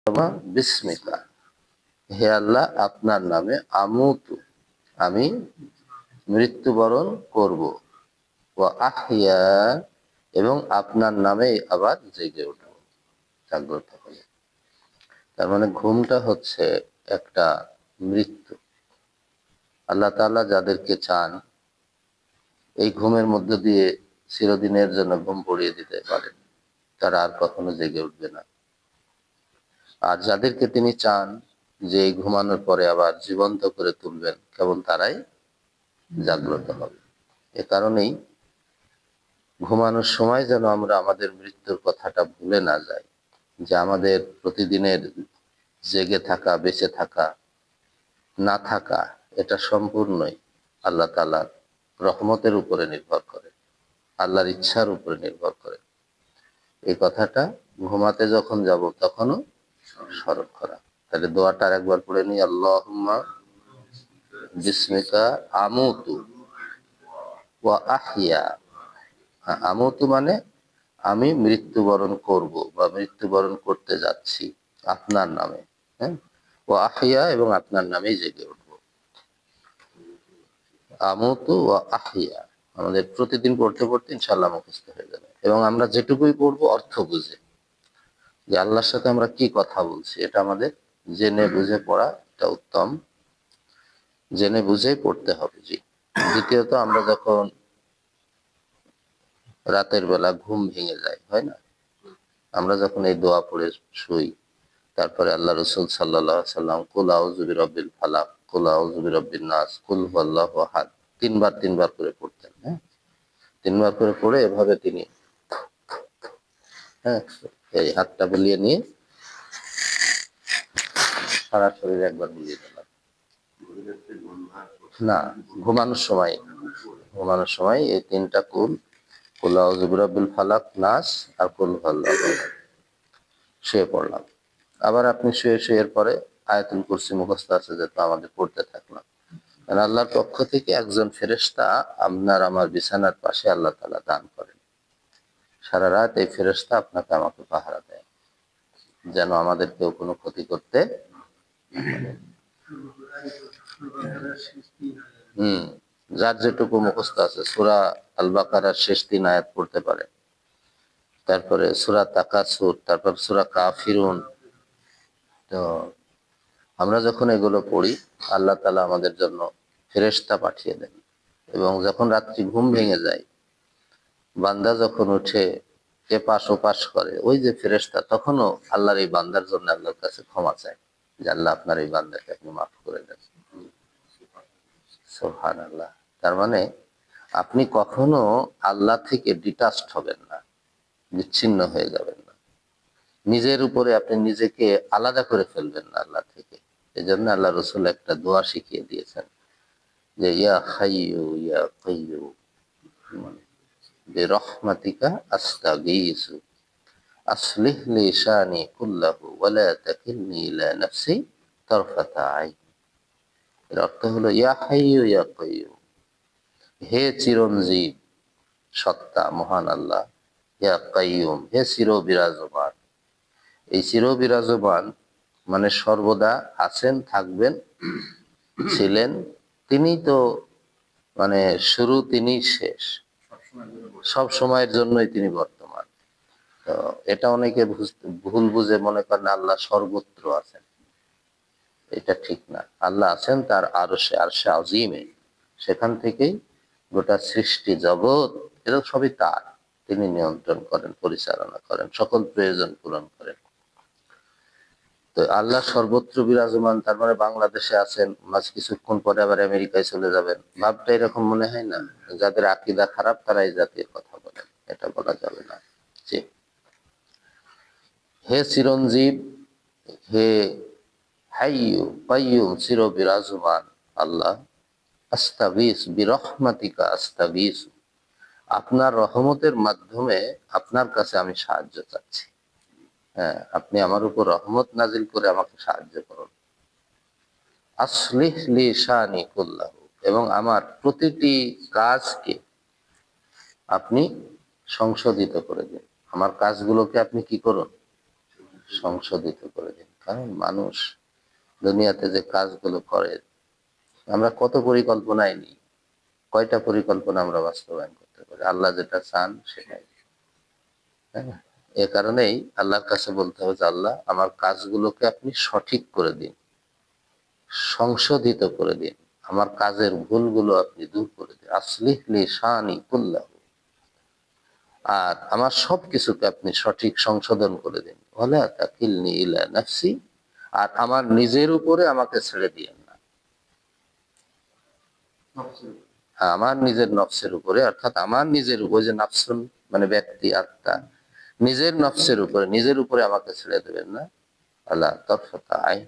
বিস্মিকা, হে আল্লাহ আপনার নামে আমুতু, আমি মৃত্যুবরণ করব, ও আহিয়া, এবং আপনার নামে আবার জেগে উঠব, জাগ্রত হব। তার মানে ঘুমটা হচ্ছে একটা মৃত্যু। আল্লাহ তাআলা যাদেরকে চান এই ঘুমের মধ্য দিয়ে চিরদিনের জন্য ঘুম পড়িয়ে দিতে পারেন, তারা আর কখনো জেগে উঠবে না। আর যাদেরকে তিনি চান যে এই ঘুমানোর পরে আবার জীবন্ত করে তুলবেন, কেবল তারাই জাগ্রত হবে। এ কারণেই ঘুমানোর সময় যেন আমরা আমাদের মৃত্যুর কথাটা ভুলে না যাই, যে আমাদের প্রতিদিনের জেগে থাকা, বেঁচে থাকা, না থাকা, এটা সম্পূর্ণই আল্লাহ তাআলার রহমতের উপরে নির্ভর করে, আল্লাহর ইচ্ছার উপরে নির্ভর করে। এই কথাটা ঘুমাতে যখন যাব তখনও স্মরণ করা। তাহলে দোয়াটা আরেকবার পড়ে নি, আল্লাহুম্মা বিসমিকা আমুতু ওয়া আহিয়া। আমুতু মানে আমি মৃত্যুবরণ করব বা মৃত্যুবরণ করতে যাচ্ছি আপনার নামে, হ্যাঁ, ও আহিয়া, এবং আপনার নামেই জেগে উঠব। আমুতু ও আহিয়া আমাদের প্রতিদিন পড়তে পড়তে ইনশাআল্লাহ মুখস্থ হয়ে যাবে, এবং আমরা যেটুকুই পড়বো অর্থ বুঝে, যে আল্লাহর সাথে আমরা কি কথা বলছি, এটা আমাদের জেনে বুঝে পড়া, এটা উত্তম, জেনে বুঝেই পড়তে হবে। জি। দ্বিতীয়ত, আমরা যখন রাতের বেলা ঘুম ভেঙে যায়, হয় না, আমরা যখন এই দোয়া পড়ে শুই, তারপরে আল্লাহ রসুল সাল্লাল্লাহু আলাইহি সাল্লাম কুল আউযু বিরাব্বিল ফালাক, কুল আউযু বিরাব্বিন নাস, কুল হুয়াল্লাহু আহাদ তিনবার করে পড়তেন। হ্যাঁ, তিনবার করে পড়ে এভাবে তিনি, হ্যাঁ, এই হাতটা বুলিয়ে নিয়ে সারা শরীরে একবার বুলিয়ে দিলাম। না, ঘুমানোর সময়, ঘুমানোর সময় এই তিনটা কুল, কুল আউযু বিরাব্বিল ফালাক, নাস আর কুল হুয়াল্লাহু আহাদ, শুয়ে পড়লাম। আবার আপনি শুয়ে শুয়ে এর পরে আয়াতুল কুরসি মুখস্থ আছে, যেটা আমাদের পড়তে থাকলাম। আর আল্লাহর পক্ষ থেকে একজন ফেরেশতা আপনার আমার বিছানার পাশে আল্লাহ তাআলা দান করেন। সারা রাত এই ফেরেশতা আপনাকে আমাকে পাহারা দেয়, যেন আমাদের কেউ কোনো ক্ষতি করতে পারে। যার যেটুকু মুখস্থ আছে, সূরা আল বাকারার শেষ 3 আয়াত পড়তে পারে, তারপরে সূরা তাকাসুর, তারপর সূরা কাফিরুন। তো আমরা যখন এগুলো পড়ি, আল্লাহ তাআলা আমাদের জন্য ফেরেশতা পাঠিয়ে দেন, এবং যখন রাত্রি ঘুম ভেঙে যায়, বান্দা যখন উঠে এপাশ ওপাশ করে, ওই যে ফেরেশতা তখনও আল্লাহর এই বান্দার জন্য আল্লাহর কাছে ক্ষমা চায়, যে আল্লাহ আপনার এই বান্দাকে আপনি মাফ করে দেন। সুবহানাল্লাহ। তার মানে আপনি কখনো আল্লাহ থেকে ডিটাচড হবেন না, বিচ্ছিন্ন হয়ে যাবেন না, নিজের উপরে আপনি নিজেকে আলাদা করে ফেলবেন না আল্লাহ থেকে। এই জন্য আল্লাহ রসুল একটা দোয়া শিখিয়ে দিয়েছেন, যে ইয়া হাইয়ু ইয়া কাইয়্যুম বিরহমাতিকা আস্তাগীসু আসলিহ লি শানি কুল্লাহু ওয়া লা তাকিলনি ইলা নাফসি তারফাতা আইন। এর অর্থ হলো, ইয়া হাইয়ু ইয়া কাইয়্যুম, হে চিরঞ্জীব সত্তা মহান আল্লাহ, ইয়া কাইয়্যুম, হে চির বিরাজমান। এই চির বিরাজমান মানে সর্বদা আছেন, থাকবেন, ছিলেন, তিনি তো মানে শুরু, তিনি শেষ, সব সময়ের জন্যই তিনি বর্তমান। তো এটা অনেকে ভুল বুঝে মনে করেন আল্লাহ সর্বত্র আছেন, এটা ঠিক না। আল্লাহ আছেন তার আরশে, আরশে আজিমে, সেখান থেকেই গোটা সৃষ্টি জগৎ, এরা সবই তার, তিনি নিয়ন্ত্রণ করেন, পরিচালনা করেন, সকল প্রয়োজন পূরণ করেন। তো আল্লাহ সর্বত্র বিরাজমান, তার মানে বাংলাদেশে আছেন, মাঝ কিছুক্ষণ পরে আবার আমেরিকায় চলে যাবেন, ভাবটা এরকম মনে হয় না? যাদের আকীদা খারাপ তারা এই জাতীয় কথা বলেন, এটা বলা যাবে না। যে হে চিরঞ্জীব, হে হাইয়ু কাইয়্যুম, চির বিরাজমান আল্লাহ, আস্তাগীস বিরহমাতিকা আস্তাগীস, আপনার রহমতের মাধ্যমে আপনার কাছে আমি সাহায্য চাচ্ছি। হ্যাঁ, আপনি আমার উপর রহমত নাজিল করে আমাকে সাহায্য করুন। আসলিহ লি শানি কুল্লাহু, এবং আমার প্রতিটি কাজকে আপনি সংশোধিত করে দিন, আমার কাজগুলোকে আপনি কি করুন, সংশোধিত করে দিন। কারণ মানুষ দুনিয়াতে যে কাজগুলো করে, আমরা কত পরিকল্পনায় নিই, কয়টা পরিকল্পনা আমরা বাস্তবায়ন করতে পারি? আল্লাহ যেটা চান সেটাই। হ্যাঁ, এ কারণেই আল্লাহর কাছে বলতে হবে যে আল্লাহ, আমার কাজগুলোকে আপনি সঠিক করে দিন, সংশোধিত করে দিন, আমার কাজের ভুলগুলো আপনি দূর করে দিন। আসলিহ লি শানি কুল্লাহু, আর আমার সবকিছুকে আপনি সঠিক সংশোধন করে দিন। ওয়ালা তাকিলনি ইলা নাফসি, আর আমার নিজের উপরে আমাকে ছেড়ে দিয়েন না। হ্যাঁ, আমার নিজের নফসের উপরে, অর্থাৎ আমার নিজের উপরে, যে নাফসুন মানে ব্যক্তি, আত্মা, নিজের নফসের উপরে, নিজের উপরে আমাকে ছেড়ে দেবেন না। আল্লাহ তরফতা আইন,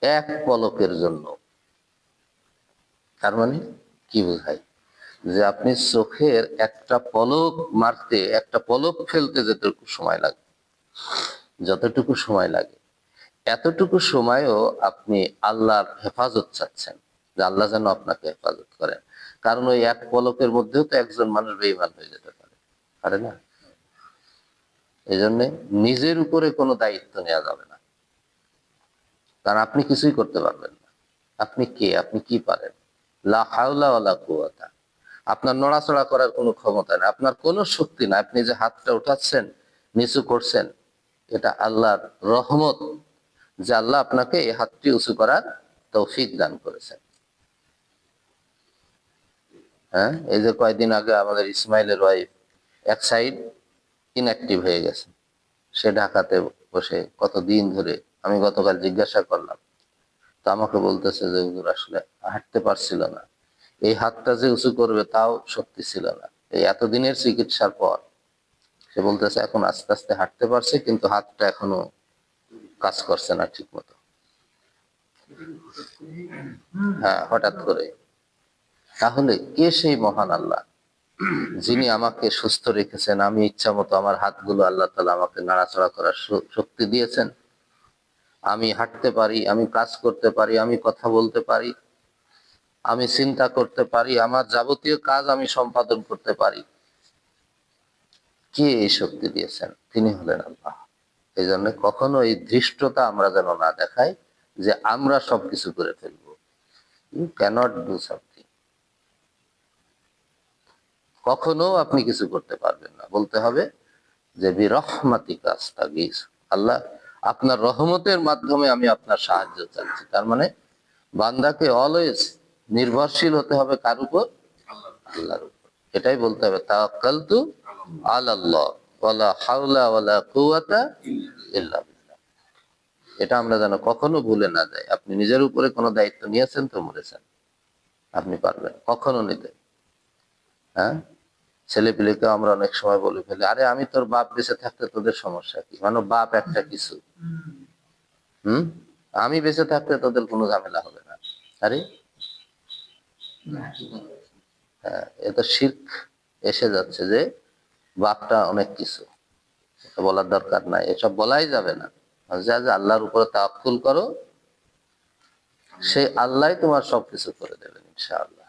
এক পলকের জন্য। তার মানে কি বোঝায়? যে আপনি চোখের একটা পলক মারতে, একটা পলক ফেলতে যেটুকু সময় লাগে, যতটুকু সময় লাগে, এতটুকু সময়ও আপনি আল্লাহর হেফাজত চাচ্ছেন, যে আল্লাহ যেন আপনাকে হেফাজত করেন। কারণ ওই এক পলকের মধ্যেও তো একজন মানুষ বেঈমান হয়ে যেতে পারে, পারে না? এই জন্যে নিজের উপরে কোনো দায়িত্ব নেওয়া যাবে না, কারণ আপনি কিছুই করতে পারবেন না। আপনি কে? আপনি কি পারেন? লা হাওলা ওয়ালা কুওয়াতা, আপনার নড়াচড়া করার কোনো ক্ষমতা নেই, আপনার কোনো শক্তি নাই। আপনি যে হাতটা উঠাচ্ছেন, নিচু করছেন, এটা আল্লাহর রহমত, যে আল্লাহ আপনাকে এই হাতটি উঁচু করার তৌফিক দান করেছেন। হ্যাঁ, এই যে কয়েকদিন আগে আমাদের ইসমাইলের ওয়াইফ এক সাইড ইনঅ্যাক্টিভ হয়ে গেছে, সে ঢাকাতে বসে কতদিন ধরে, আমি গতকাল জিজ্ঞাসা করলাম, তো আমাকে বলতেছে যে হুজুর আসলে হাঁটতে পারছিল না, এই হাতটা যে উঁচু করবে তাও শক্তি ছিল না। এই এতদিনের চিকিৎসার পর সে বলতেছে এখন আস্তে আস্তে হাঁটতে পারছে, কিন্তু হাতটা এখনো কাজ করছে না ঠিক মতো। হ্যাঁ, হঠাৎ করে। তাহলে কে সেই মহান আল্লাহ যিনি আমাকে সুস্থ রেখেছেন? আমি ইচ্ছা মতো আমার হাতগুলো আল্লাহ তাআলা আমাকে নাড়াচাড়া করার শক্তি দিয়েছেন, আমি হাঁটতে পারি, আমি কাজ করতে পারি, আমি কথা বলতে পারি, আমি চিন্তা করতে পারি, আমার যাবতীয় কাজ আমি সম্পাদন করতে পারি। কে এই শক্তি দিয়েছেন? তিনি হলেন আল্লাহ। এই জন্য কখনো এই ধৃষ্টতা আমরা যেন না দেখাই যে আমরা সবকিছু করে ফেলবো। You can't do something. কখনো আপনি কিছু করতে পারবেন না। বলতে হবে যে বিরহমাতিকা আস্তাগীস, আল্লাহ আপনার রহমতের মাধ্যমে আমি আপনার সাহায্য চাচ্ছি। তার মানে বান্দাকে অলওয়েজ নির্ভরশীল হতে হবে কার উপর? আল্লাহর উপর। এটাই বলতে হবে তাওয়াক্কালতু আলাল্লাহ ওয়ালা হাওলা ওয়ালা কুওয়াতা ইল্লা বিল্লাহ। এটা আমরা যেন কখনো ভুলে না যাই। আপনি নিজের উপরে কোনো দায়িত্ব নিয়েছেন তো মরেছেন, আপনি পারবেন কখনো নিতে? হ্যাঁ, ছেলে পিলেকে আমরা অনেক সময় বলে ফেলি, আরে আমি তোর বাপ বেঁচে থাকতে তোদের সমস্যা কি? মানে বাপ একটা কিছু, আমি বেঁচে থাকতে তোদের কোনো ঝামেলা হবে না। আরে হ্যাঁ, এটা শিরক এসে যাচ্ছে যে বাপটা অনেক কিছু, বলার দরকার নাই, এসব বলাই যাবে না। যা যা আল্লাহর উপরে তাওয়াক্কুল করো, সেই আল্লাহ তোমার সবকিছু করে দেবেন ইনশাআল্লাহ।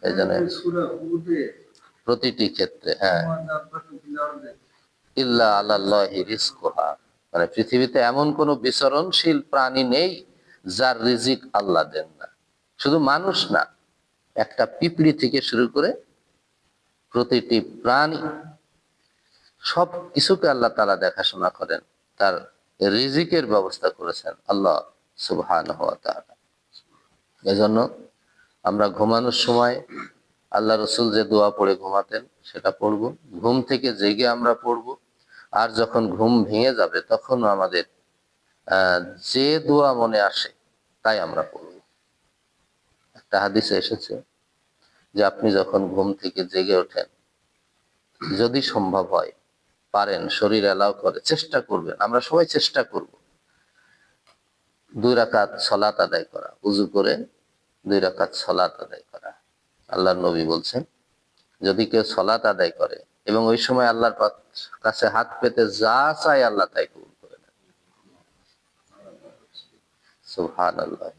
এই জন্য প্রতিটি ক্ষেত্রে, হ্যাঁ, ইল্লা আলাল্লাহি রিজকুহা, মানে পৃথিবীতে এমন কোন বিচরণশীল প্রাণী নেই যার রিজিক আল্লাহ দেন না। শুধু মানুষ না, একটা পিঁপড়ি থেকে শুরু করে প্রতিটি প্রাণী, সব কিছুকে আল্লাহ তাআলা দেখাশোনা করেন, তার রিজিকের ব্যবস্থা করেছেন আল্লাহ সুবহানাহু ওয়া তাআলা। এজন্য আমরা ঘুমানোর সময় আল্লাহ রসুল যে দোয়া পড়ে ঘুমাতেন সেটা পড়বো, ঘুম থেকে জেগে আমরা পড়বো, আর যখন ঘুম ভেঙে যাবে তখন আমাদের যে দোয়া মনে আসে তাই আমরা পড়বো। একটা হাদিসে এসেছে যে আপনি যখন ঘুম থেকে জেগে ওঠেন, যদি সম্ভব হয়, পারেন, শরীর অ্যালাউ করে, চেষ্টা করবেন, আমরা সবাই চেষ্টা করব 2 রাকাত সালাত আদায় করা, উযু করে 2 রাকাত সালাত আদায় করা। আল্লাহর নবী বলছেন যদি কেউ সালাত আদায় করে এবং ওই সময় আল্লাহর কাছে হাত পেতে যা চায় আল্লাহ তাই কবুল করে নেন। সুবহানাল্লাহ।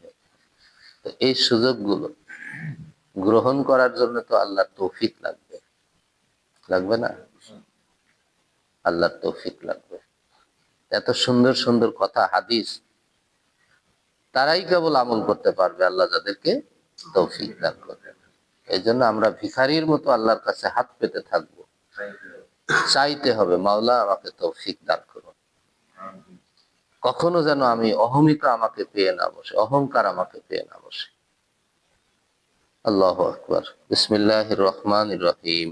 তো এই সুযোগগুলো গ্রহণ করার জন্য তো আল্লাহর তৌফিক লাগবে, লাগবে না? আল্লাহর তৌফিক লাগবে। এত সুন্দর সুন্দর কথা হাদিস তারাই কেবল আমল করতে পারবে আল্লাহ যাদেরকে তৌফিক দান করবে। এই জন্য আমরা ভিখারির মতো আল্লাহর কাছে হাত পেতে থাকবো, চাইতে হবে মাওলা আমাকে তৌফিক দান করুন। কখনো যেন আমি অহমিকা আমাকে পেয়ে না বসে, অহংকার আমাকে পেয়ে না বসে। আল্লাহু আকবার। বিসমিল্লাহির রহমানির রহিম।